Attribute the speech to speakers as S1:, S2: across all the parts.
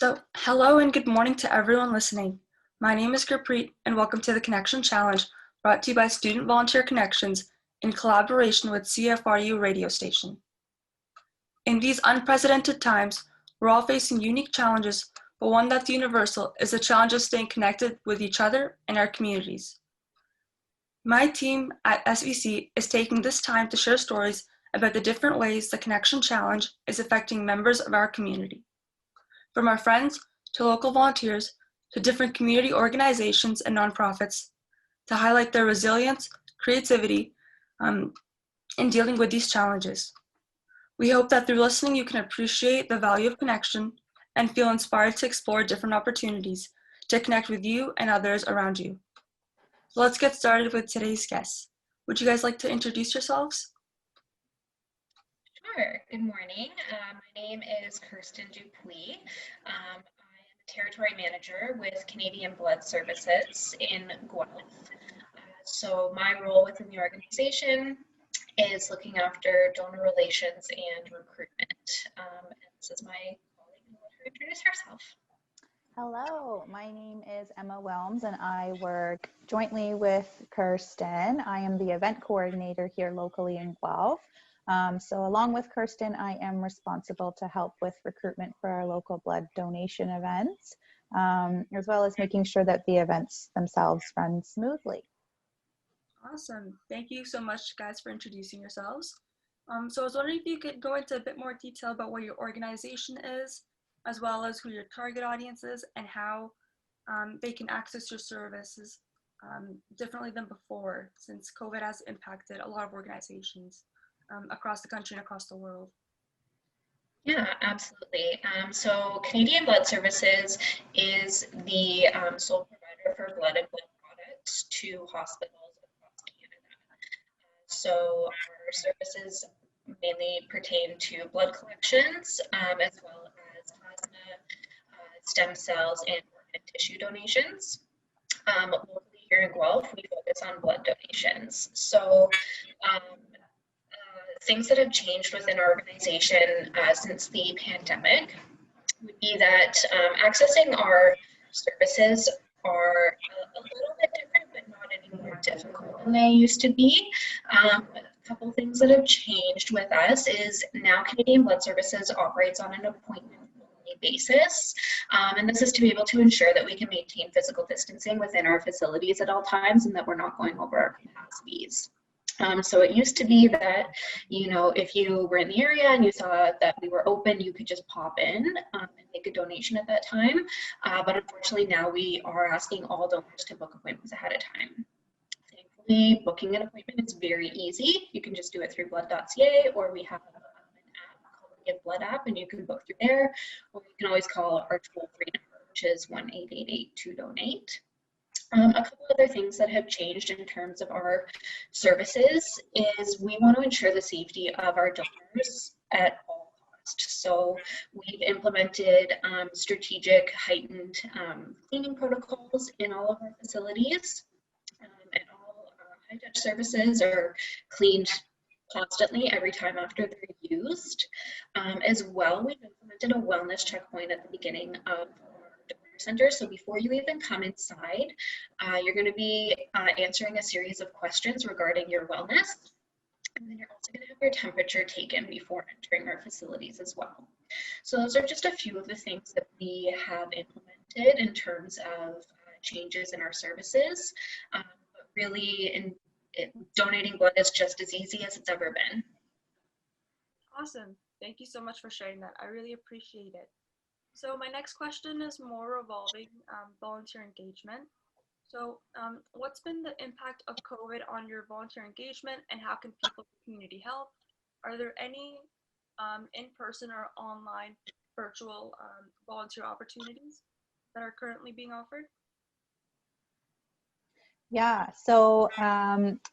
S1: Hello and good morning to everyone listening. My name is Gurpreet, and welcome to the Connection Challenge, brought to you by Student Volunteer Connections in collaboration with CFRU radio station. In these unprecedented times, we're all facing unique challenges, but one that's universal is the challenge of staying connected with each other and our communities. My team at SVC is taking this time to share stories about the different ways the Connection Challenge is affecting members of our community. From our friends to local volunteers to different community organizations and nonprofits, to highlight their resilience, creativity in dealing with these challenges. We hope that through listening you can appreciate the value of connection and feel inspired to explore different opportunities to connect with you and others around you. So let's get started with today's guests. Would you guys like to introduce yourselves?
S2: Sure. Good morning. My name is Kirsten Dupuis. I am a territory manager with Canadian Blood Services in Guelph. So my role within the organization is looking after donor relations and recruitment. And this is my colleague who will introduce herself.
S3: Hello, my name is Emma Wilms and I work jointly with Kirsten. I am the event coordinator here locally in Guelph. So along with Kirsten, I am responsible to help with recruitment for our local blood donation events, as well as making sure that the events themselves run smoothly.
S1: Awesome. Thank you so much, guys, for introducing yourselves. So I was wondering if you could go into a bit more detail about what your organization is, as well as who your target audience is and how they can access your services differently than before, since COVID has impacted a lot of organizations across the country and across the world.
S2: Yeah, absolutely. So Canadian Blood Services is the sole provider for blood and blood products to hospitals across Canada. So our services mainly pertain to blood collections, as well as plasma, stem cells, and organ tissue donations. Locally here in Guelph, we focus on blood donations. So things that have changed within our organization since the pandemic would be that accessing our services are a little bit different, but not any more difficult than they used to be. A couple things that have changed with us is now Canadian Blood Services operates on an appointment-only basis, and this is to be able to ensure that we can maintain physical distancing within our facilities at all times and that we're not going over our capacities. So it used to be that, if you were in the area and you saw that we were open, you could just pop in and make a donation at that time. But unfortunately now we are asking all donors to book appointments ahead of time. Thankfully, booking an appointment is very easy. You can just do it through blood.ca, or we have an app called the Give Blood app, and you can book through there, or you can always call our toll-free number, which is 1-888-2DONATE. A couple other things that have changed in terms of our services is we want to ensure the safety of our donors at all costs. So we've implemented strategic heightened cleaning protocols in all of our facilities, and all high-touch services are cleaned constantly every time after they're used. As well, we've implemented a wellness checkpoint at the beginning of center. So before you even come inside, you're going to be answering a series of questions regarding your wellness. And then you're also going to have your temperature taken before entering our facilities as well. So those are just a few of the things that we have implemented in terms of changes in our services. But really, donating blood is just as easy as it's ever been.
S1: Awesome. Thank you so much for sharing that. I really appreciate it. So my next question is more revolving volunteer engagement. So what's been the impact of COVID on your volunteer engagement, and how can people in the community help? Are there any in-person or online virtual volunteer opportunities that are currently being offered?
S3: Yeah, so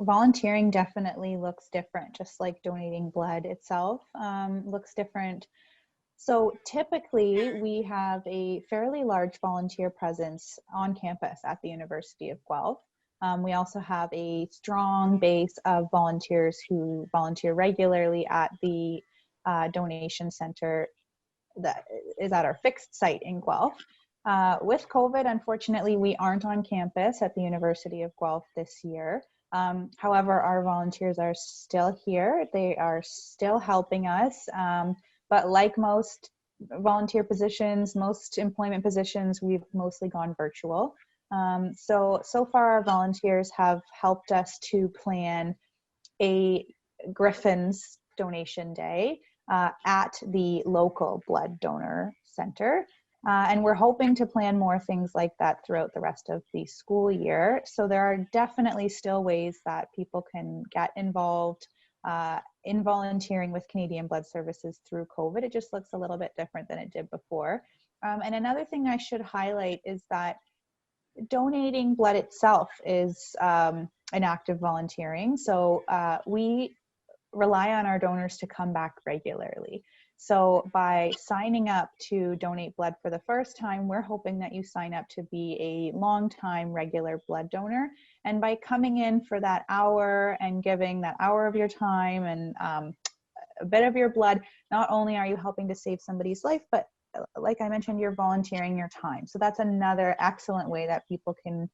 S3: volunteering definitely looks different, just like donating blood itself looks different. So typically we have a fairly large volunteer presence on campus at the University of Guelph. We also have a strong base of volunteers who volunteer regularly at the donation center that is at our fixed site in Guelph. With COVID, unfortunately, we aren't on campus at the University of Guelph this year. However, our volunteers are still here. They are still helping us. But like most volunteer positions, most employment positions, we've mostly gone virtual. So far our volunteers have helped us to plan a Griffin's donation day at the local blood donor center. And we're hoping to plan more things like that throughout the rest of the school year. So there are definitely still ways that people can get involved in volunteering with Canadian Blood Services through COVID. It just looks a little bit different than it did before. And another thing I should highlight is that donating blood itself is an act of volunteering. So we rely on our donors to come back regularly. So by signing up to donate blood for the first time, we're hoping that you sign up to be a long-time regular blood donor. And by coming in for that hour and giving that hour of your time and a bit of your blood, not only are you helping to save somebody's life, but like I mentioned, you're volunteering your time. So that's another excellent way that people can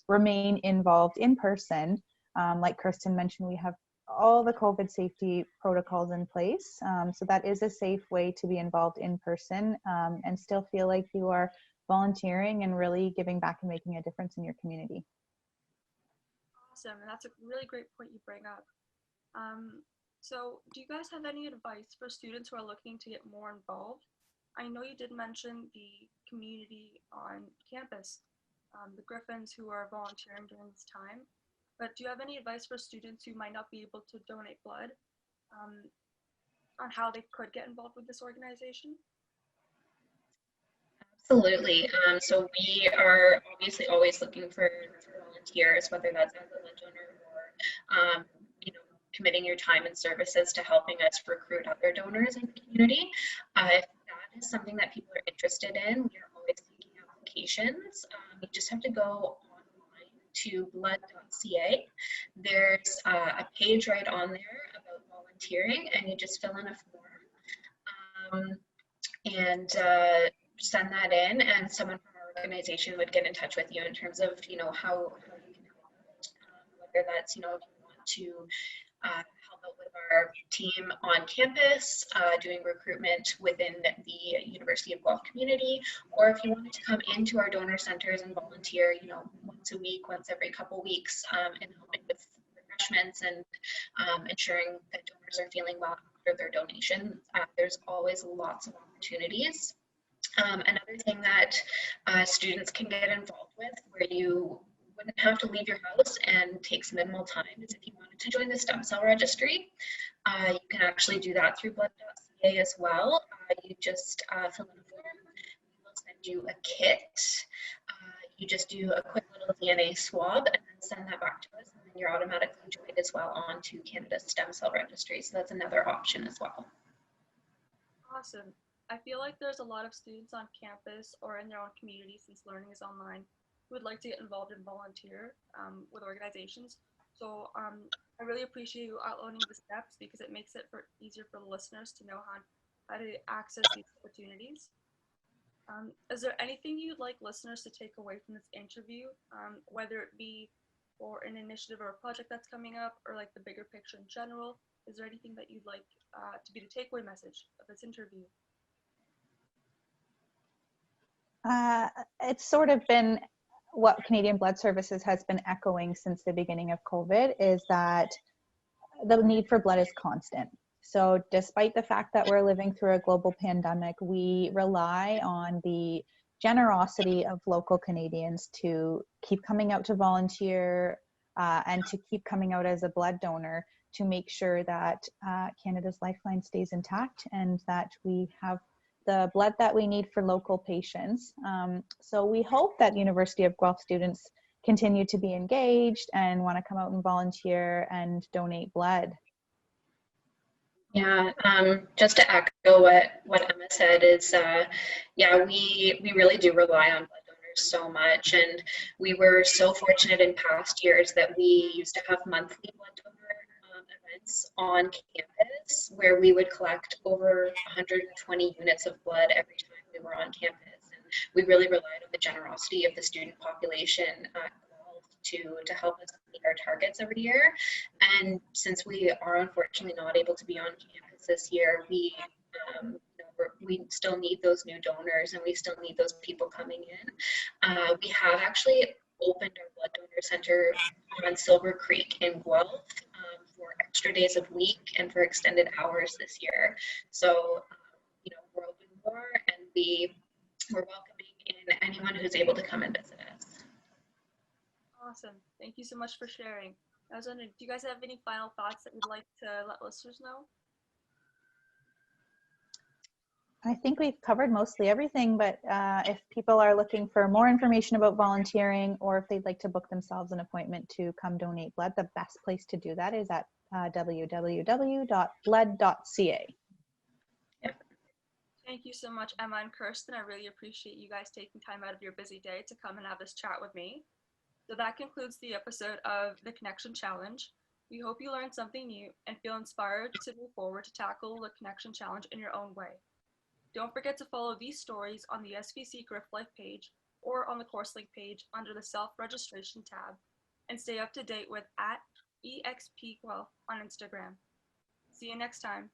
S3: remain involved in person. Like Kirsten mentioned, we have all the COVID safety protocols in place. So that is a safe way to be involved in person and still feel like you are volunteering and really giving back and making a difference in your community.
S1: Awesome, and that's a really great point you bring up. So do you guys have any advice for students who are looking to get more involved? I know you did mention the community on campus, the Griffins who are volunteering during this time, but do you have any advice for students who might not be able to donate blood on how they could get involved with this organization?
S2: Absolutely. So we are obviously always looking for volunteers, whether that's as a blood donor or committing your time and services to helping us recruit other donors in the community. If that is something that people are interested in, we are always taking applications. You just have to go online to blood.ca. There's a page right on there about volunteering, and you just fill in a form and send that in, and someone from our organization would get in touch with you in terms of how you can help, whether that's if you want to help out with our team on campus, doing recruitment within the University of Guelph community, or if you wanted to come into our donor centers and volunteer, once a week, once every couple weeks, and helping with refreshments and ensuring that donors are feeling well after their donation. There's always lots of opportunities. Another thing that students can get involved with, where you wouldn't have to leave your house and takes minimal time, is if you wanted to join the stem cell registry. You can actually do that through blood.ca as well. You just fill in a form. We will send you a kit. You just do a quick little DNA swab and then send that back to us, and then you're automatically joined as well onto Canada's stem cell registry. So that's another option as well.
S1: Awesome. I feel like there's a lot of students on campus or in their own community, since learning is online, who would like to get involved and volunteer with organizations. So I really appreciate you outlining the steps, because it makes it easier for the listeners to know how to access these opportunities. Is there anything you'd like listeners to take away from this interview, whether it be for an initiative or a project that's coming up, or like the bigger picture in general? Is there anything that you'd like to be the takeaway message of this interview?
S3: It's sort of been what Canadian Blood Services has been echoing since the beginning of COVID, is that the need for blood is constant. So despite the fact that we're living through a global pandemic, we rely on the generosity of local Canadians to keep coming out to volunteer and to keep coming out as a blood donor, to make sure that Canada's lifeline stays intact and that we have the blood that we need for local patients. So we hope that University of Guelph students continue to be engaged and want to come out and volunteer and donate blood.
S2: Yeah, just to echo what Emma said is, yeah, we really do rely on blood donors so much, and we were so fortunate in past years that we used to have monthly blood donor events on campus where we would collect over 120 units of blood every time we were on campus. And we really relied on the generosity of the student population to help us meet our targets every year. And since we are unfortunately not able to be on campus this year, we still need those new donors and we still need those people coming in. We have actually opened our blood donor center on Silver Creek in Guelph for extra days of week and for extended hours this year. So, we're open more and we're welcoming in anyone who's able to come and visit us.
S1: Awesome. Thank you so much for sharing. I was wondering, do you guys have any final thoughts that you'd like to let listeners know?
S3: I think we've covered mostly everything, but if people are looking for more information about volunteering or if they'd like to book themselves an appointment to come donate blood, the best place to do that is at www.blood.ca.
S1: Thank you so much, Emma and Kirsten. I really appreciate you guys taking time out of your busy day to come and have this chat with me. So that concludes the episode of the Connection Challenge. We hope you learned something new and feel inspired to move forward to tackle the Connection Challenge in your own way. Don't forget to follow these stories on the SVC Griff Life page or on the course link page under the self-registration tab, and stay up to date with @EXPGuelph on Instagram. See you next time.